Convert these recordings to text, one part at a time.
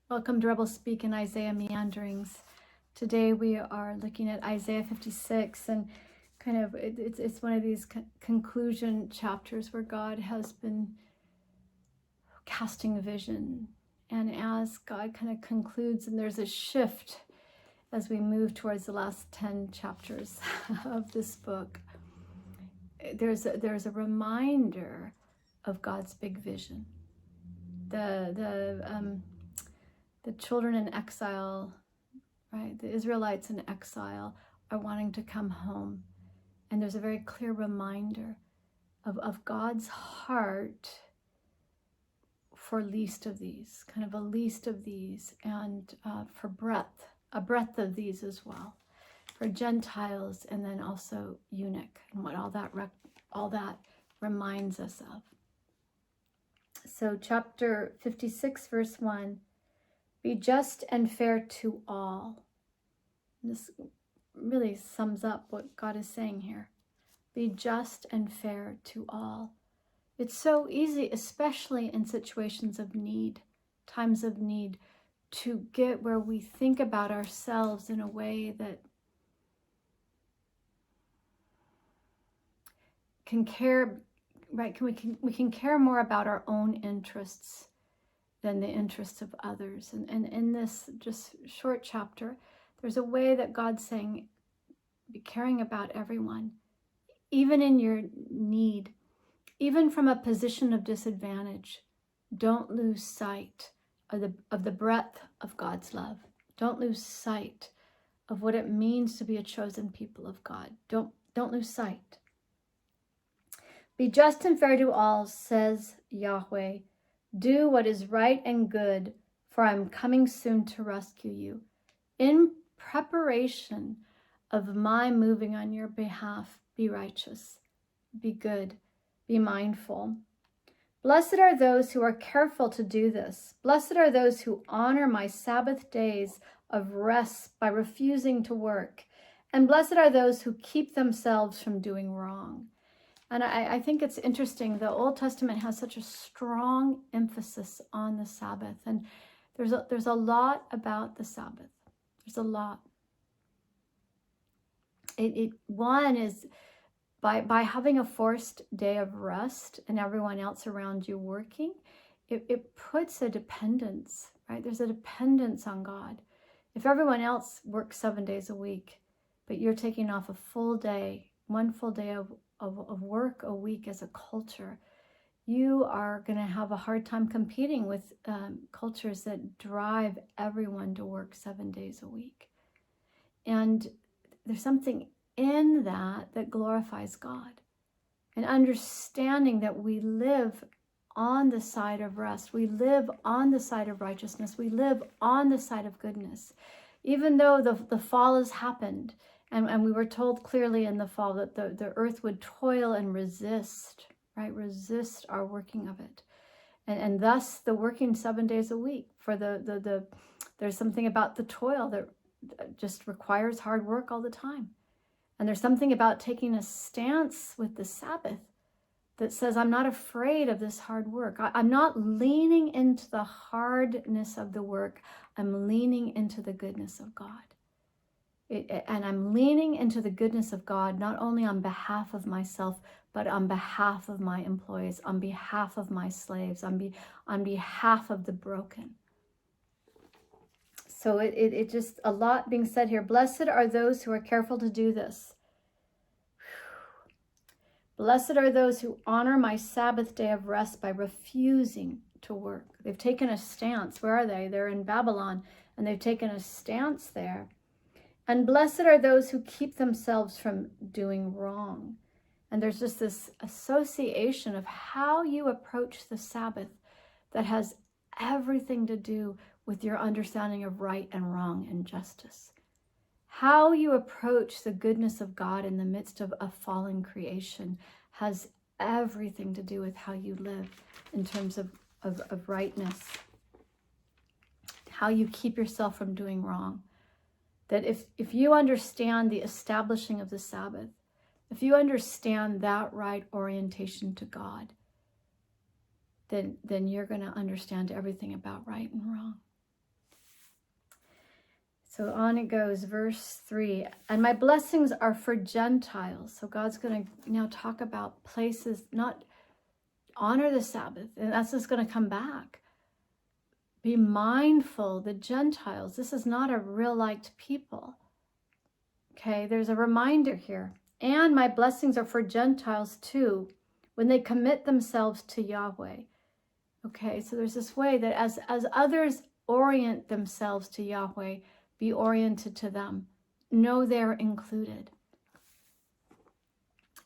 Welcome to Rebel Speak in Isaiah Meanderings. Today we are looking at Isaiah 56, and kind of it's one of these conclusion chapters where God has been casting a vision. And as God kind of concludes, and there's a shift as we move towards the last 10 chapters of this book, there's a reminder of God's big vision. The children in exile, right? The Israelites in exile are wanting to come home. And there's a very clear reminder of God's heart for least of these, kind of a least of these, and for a breadth of these as well, for Gentiles, and then also eunuch, and what all that reminds us of. So chapter 56, verse 1, be just and fair to all. This really sums up what God is saying here. Be just and fair to all. It's so easy, especially in situations of need, times of need, to get where we think about ourselves in a way that can care, right? We can care more about our own interests than the interests of others. And in this just short chapter, there's a way that God's saying, be caring about everyone, even in your need, even from a position of disadvantage. Don't lose sight of the breadth of God's love. Don't lose sight of what it means to be a chosen people of God. Don't lose sight. Be just and fair to all, says Yahweh. Do what is right and good, for I am coming soon to rescue you. In preparation of my moving on your behalf, be righteous, be good, be mindful. Blessed are those who are careful to do this. Blessed are those who honor my Sabbath days of rest by refusing to work. And blessed are those who keep themselves from doing wrong. And I think it's interesting, the Old Testament has such a strong emphasis on the Sabbath. And there's a lot about the Sabbath. There's a lot. One is by having a forced day of rest and everyone else around you working, it puts a dependence, right? There's a dependence on God. If everyone else works 7 days a week, but you're taking off a full day, one full day of work a week as a culture, you are going to have a hard time competing with cultures that drive everyone to work 7 days a week. And there's something in that glorifies God. And understanding that we live on the side of rest. We live on the side of righteousness. We live on the side of goodness. Even though the fall has happened, and we were told clearly in the fall that the earth would toil and resist, right? Resist our working of it. And thus the working 7 days a week for there's something about the toil that just requires hard work all the time. And there's something about taking a stance with the Sabbath that says, I'm not afraid of this hard work. I'm not leaning into the hardness of the work. I'm leaning into the goodness of God. And I'm leaning into the goodness of God, not only on behalf of myself, but on behalf of my employees, on behalf of my slaves, on behalf of the broken. So it just, a lot being said here. Blessed are those who are careful to do this. Blessed are those who honor my Sabbath day of rest by refusing to work. They've taken a stance. Where are they? They're in Babylon, and they've taken a stance there. And blessed are those who keep themselves from doing wrong. And there's just this association of how you approach the Sabbath that has everything to do with your understanding of right and wrong and justice. How you approach the goodness of God in the midst of a fallen creation has everything to do with how you live in terms of rightness. How you keep yourself from doing wrong. That if you understand the establishing of the Sabbath, if you understand that right orientation to God, then you're going to understand everything about right and wrong. So on it goes, verse 3. And my blessings are for Gentiles. So God's going to now talk about places, not honor the Sabbath. And that's just going to come back. Be mindful, the Gentiles. This is not a real liked people. Okay, there's a reminder here. And my blessings are for Gentiles too, when they commit themselves to Yahweh. Okay, so there's this way that as others orient themselves to Yahweh, be oriented to them. Know they're included.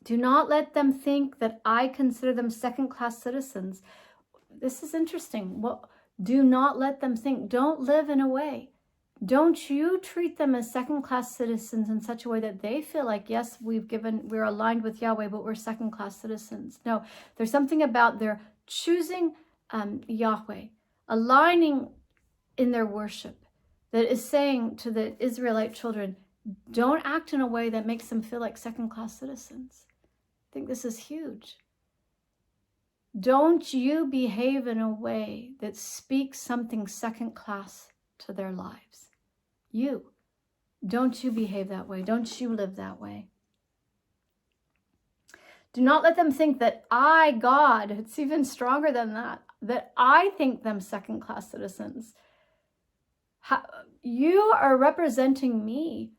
Do not let them think that I consider them second-class citizens. This is interesting. Do not let them think. Don't live in a way. Don't you treat them as second-class citizens in such a way that they feel like, yes, we're aligned with Yahweh, but we're second-class citizens. No, there's something about their choosing Yahweh, aligning in their worship, that is saying to the Israelite children, don't act in a way that makes them feel like second-class citizens. I think this is huge. Don't you behave in a way that speaks something second-class to their lives. Don't you behave that way. Don't you live that way. Do not let them think that I, God, it's even stronger than that I think them second-class citizens. You are representing me.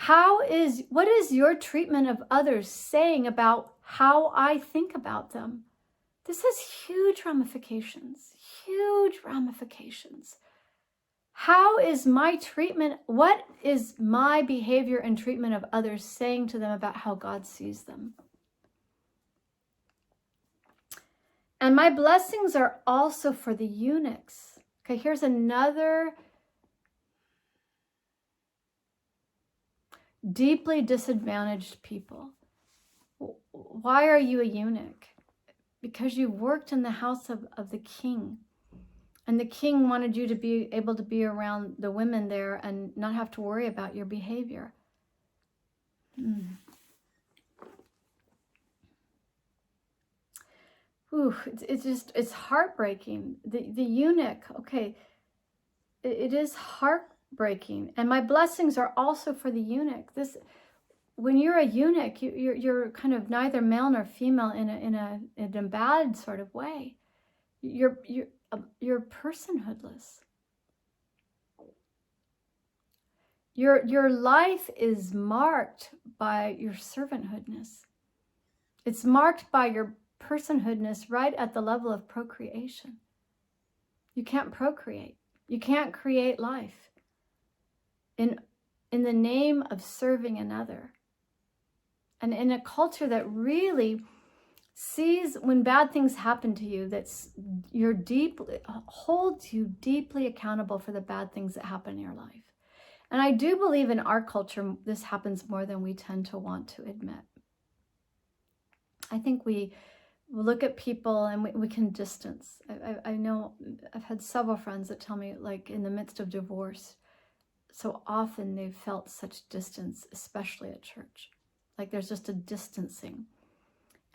What is your treatment of others saying about how I think about them? This has huge ramifications, huge ramifications. How is my treatment, what is my behavior and treatment of others saying to them about how God sees them? And my blessings are also for the eunuchs. Okay, here's another deeply disadvantaged people. Why are you a eunuch? Because you worked in the house of the king. And the king wanted you to be able to be around the women there and not have to worry about your behavior. It's heartbreaking. The eunuch, okay, it is heartbreaking. And my blessings are also for the eunuch. When you're a eunuch, you're kind of neither male nor female in a bad sort of way. You're personhoodless. Your life is marked by your servanthoodness. It's marked by your personhoodness right at the level of procreation. You can't procreate. You can't create life in the name of serving another. And in a culture that really sees when bad things happen to you, holds you deeply accountable for the bad things that happen in your life. And I do believe in our culture, this happens more than we tend to want to admit. I think we look at people and we can distance. I know I've had several friends that tell me, like in the midst of divorce, so often they've felt such distance, especially at church. Like there's just a distancing.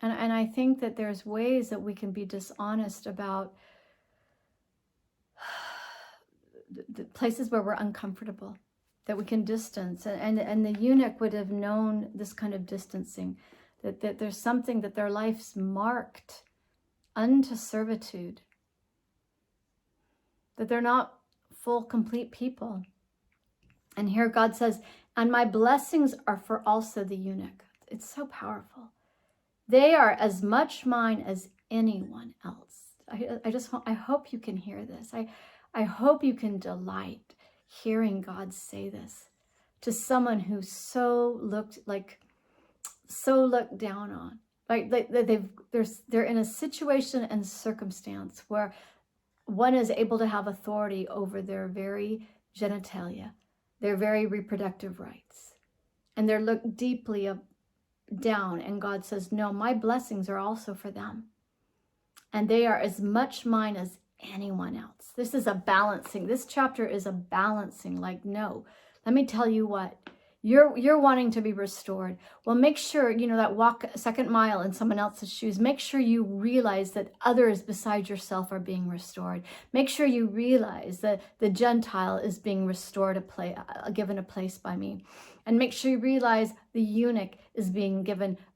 And I think that there's ways that we can be dishonest about the places where we're uncomfortable, that we can distance. And the eunuch would have known this kind of distancing, that there's something that their life's marked unto servitude, that they're not full, complete people. And here God says, and my blessings are for also the eunuch. It's so powerful. They are as much mine as anyone else. I hope you can hear this. I hope you can delight hearing God say this to someone who so looked down on. They're in a situation and circumstance where one is able to have authority over their very genitalia, their very reproductive rights, and they're looked deeply down, and God says, no, my blessings are also for them, and they are as much mine as anyone else. This is a balancing. This chapter is a balancing. Like, no, let me tell you what, You're wanting to be restored. Well, make sure, that walk a second mile in someone else's shoes, make sure you realize that others beside yourself are being restored. Make sure you realize that the Gentile is being restored, given a place by me. And make sure you realize the eunuch is being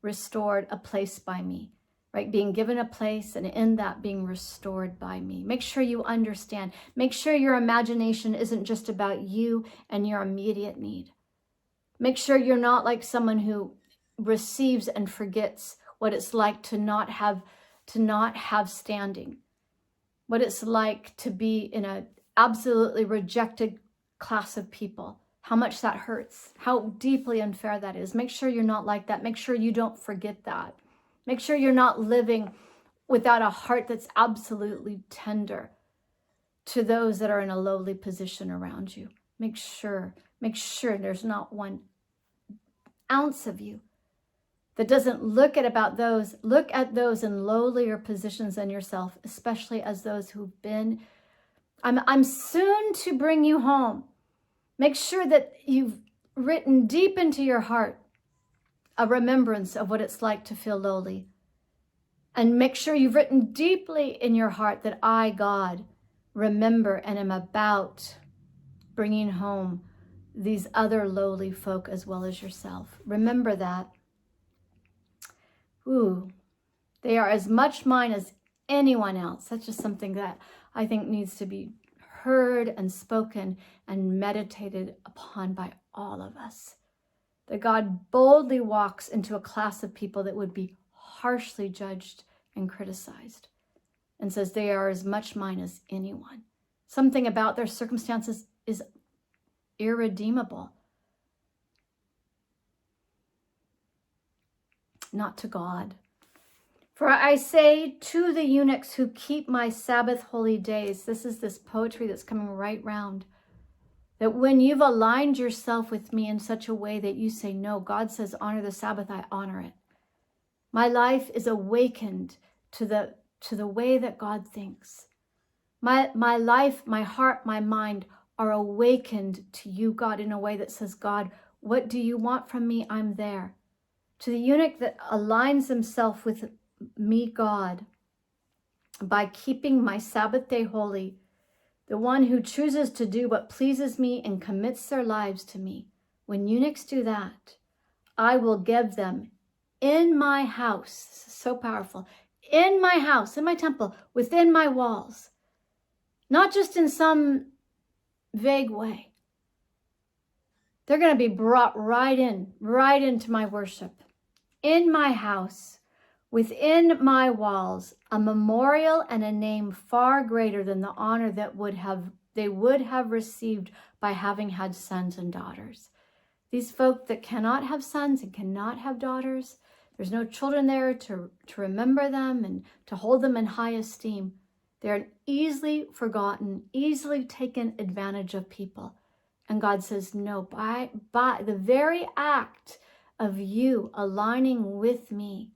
restored a place by me, right? Being given a place, and in that being restored by me. Make sure you understand. Make sure your imagination isn't just about you and your immediate need. Make sure you're not like someone who receives and forgets what it's like to not have standing, what it's like to be in a absolutely rejected class of people, how much that hurts, how deeply unfair that is. Make sure you're not like that. Make sure you don't forget that. Make sure you're not living without a heart that's absolutely tender to those that are in a lowly position around you. Make sure there's not one ounce of you that doesn't look at those in lowlier positions than yourself, especially as those who've been, I'm soon to bring you home. Make sure that you've written deep into your heart a remembrance of what it's like to feel lowly. And make sure you've written deeply in your heart that I, God, remember and am about bringing home these other lowly folk as well as yourself. Remember that. They are as much mine as anyone else. That's just something that I think needs to be heard and spoken and meditated upon by all of us. That God boldly walks into a class of people that would be harshly judged and criticized, and says they are as much mine as anyone. Something about their circumstances is irredeemable. Not to God. For I say to the eunuchs who keep my Sabbath holy days, this is this poetry that's coming right round, that when you've aligned yourself with me in such a way that you say, no, God says honor the Sabbath, I honor it. My life is awakened to the way that God thinks. My life, my heart, my mind are awakened to you, God, in a way that says, God, what do you want from me? I'm there. To the eunuch that aligns himself with me, God, by keeping my Sabbath day holy, the one who chooses to do what pleases me and commits their lives to me, when eunuchs do that, I will give them in my house, this is so powerful, in my house, in my temple, within my walls, not just in some vague way. They're going to be brought right into my worship. In my house, within my walls, a memorial and a name far greater than the honor that they would have received by having had sons and daughters. These folk that cannot have sons and cannot have daughters, there's no children there to remember them and to hold them in high esteem. They're easily forgotten, easily taken advantage of people. And God says, no, by the very act of you aligning with me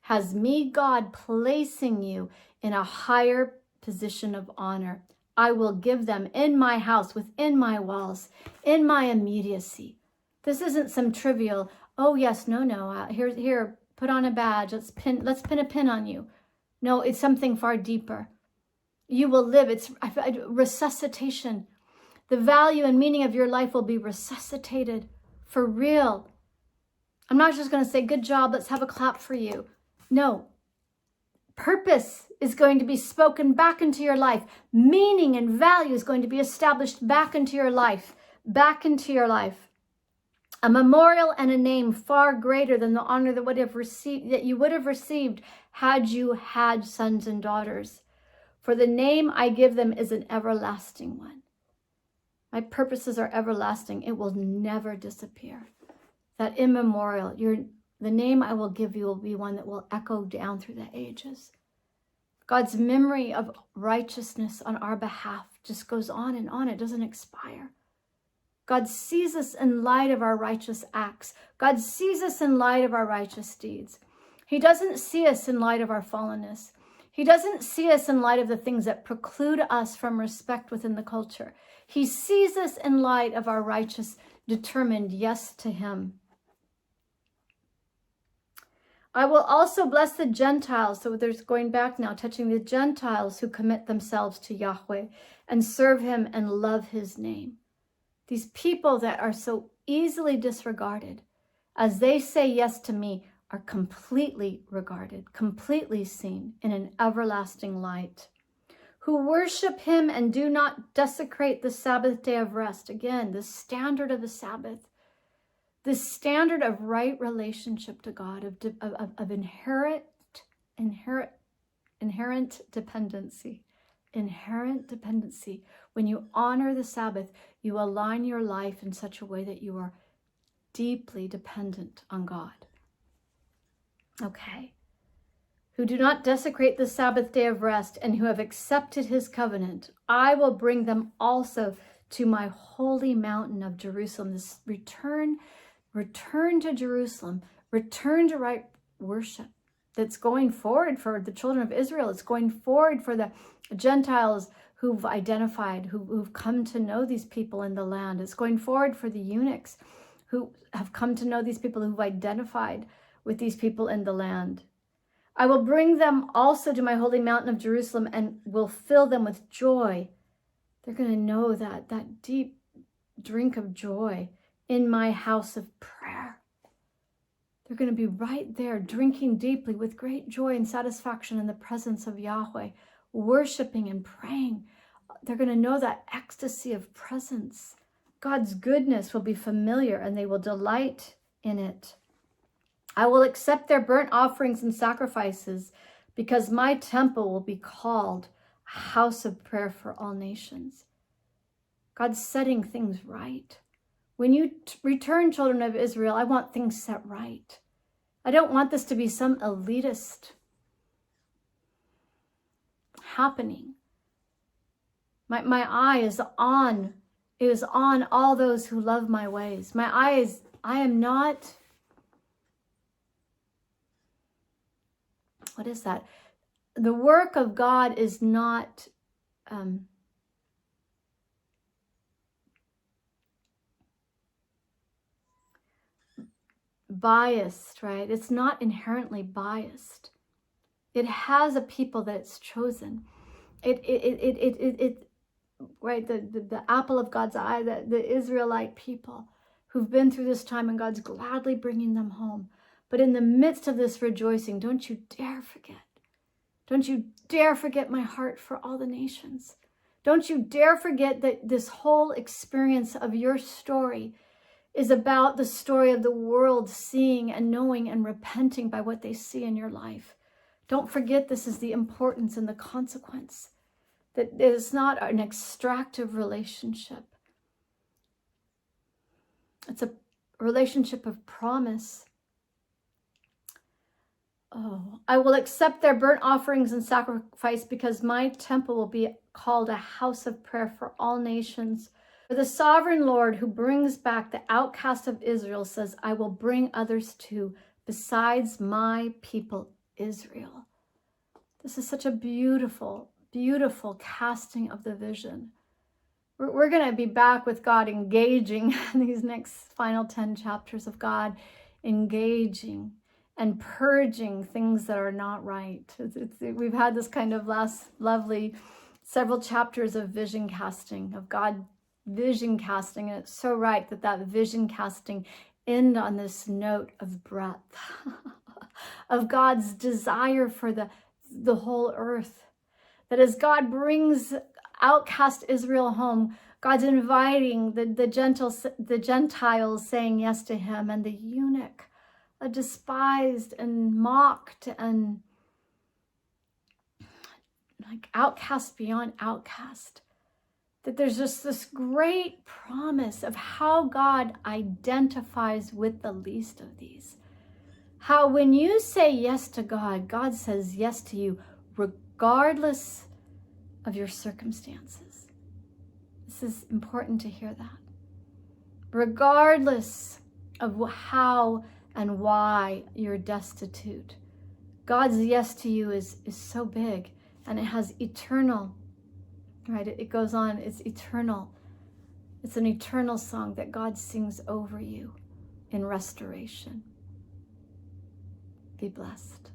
has me, God, placing you in a higher position of honor. I will give them in my house, within my walls, in my immediacy. This isn't some trivial, oh yes, no, here, put on a badge, let's pin a pin on you. No, it's something far deeper. You will live, it's resuscitation. The value and meaning of your life will be resuscitated for real. I'm not just going to say, good job, let's have a clap for you. No. Purpose is going to be spoken back into your life. Meaning and value is going to be established back into your life. A memorial and a name far greater than the honor that you would have received had you had sons and daughters. For the name I give them is an everlasting one. My purposes are everlasting. It will never disappear. That immemorial, the name I will give you will be one that will echo down through the ages. God's memory of righteousness on our behalf just goes on and on. It doesn't expire. God sees us in light of our righteous acts. God sees us in light of our righteous deeds. He doesn't see us in light of our fallenness. He doesn't see us in light of the things that preclude us from respect within the culture. He sees us in light of our righteous determined yes to him. I will also bless the Gentiles. So there's going back now, touching the Gentiles who commit themselves to Yahweh and serve him and love his name. These people that are so easily disregarded, as they say yes to me, are completely regarded, completely seen in an everlasting light. Who worship him and do not desecrate the Sabbath day of rest. Again, the standard of the Sabbath. This standard of right relationship to God, of inherent dependency. Inherent dependency. When you honor the Sabbath, you align your life in such a way that you are deeply dependent on God. Okay. Who do not desecrate the Sabbath day of rest and who have accepted his covenant, I will bring them also to my holy mountain of Jerusalem. This return to Jerusalem, return to right worship that's going forward for the children of Israel. It's going forward for the Gentiles who've identified, who've come to know these people in the land. It's going forward for the eunuchs who have come to know these people, who've identified with these people in the land. I will bring them also to my holy mountain of Jerusalem and will fill them with joy. They're going to know that deep drink of joy in my house of prayer. They're going to be right there, drinking deeply with great joy and satisfaction in the presence of Yahweh, worshiping and praying. They're going to know that ecstasy of presence. God's goodness will be familiar and they will delight in it. I will accept their burnt offerings and sacrifices because my temple will be called a house of prayer for all nations. God's setting things right. When you return, children of Israel, I want things set right. I don't want this to be some elitist happening. My eye is on all those who love my ways. I am not, what is that? The work of God is not biased, right? It's not inherently biased. It has a people that it's chosen. Right? The apple of God's eye, the Israelite people who've been through this time, and God's gladly bringing them home. But in the midst of this rejoicing, don't you dare forget. Don't you dare forget my heart for all the nations. Don't you dare forget that this whole experience of your story is about the story of the world seeing and knowing and repenting by what they see in your life. Don't forget this is the importance and the consequence. That it is not an extractive relationship. It's a relationship of promise. Oh, I will accept their burnt offerings and sacrifice because my temple will be called a house of prayer for all nations. For the sovereign Lord who brings back the outcast of Israel says, I will bring others too, besides my people Israel. This is such a beautiful, beautiful casting of the vision. We're going to be back with God engaging in these next final 10 chapters of God engaging and purging things that are not right. We've had this kind of last lovely several chapters of vision casting, of God vision casting, and it's so right that vision casting end on this note of breath, of God's desire for the whole earth. That as God brings outcast Israel home, God's inviting the Gentiles saying yes to him, and the eunuch, a despised and mocked and like outcast beyond outcast. That there's just this great promise of how God identifies with the least of these. How when you say yes to God, God says yes to you regardless of your circumstances. This is important to hear that. Regardless of how and why you're destitute, God's yes to you is so big, and it has eternal, right? It goes on, it's eternal It's an eternal song that God sings over you in restoration. Be blessed.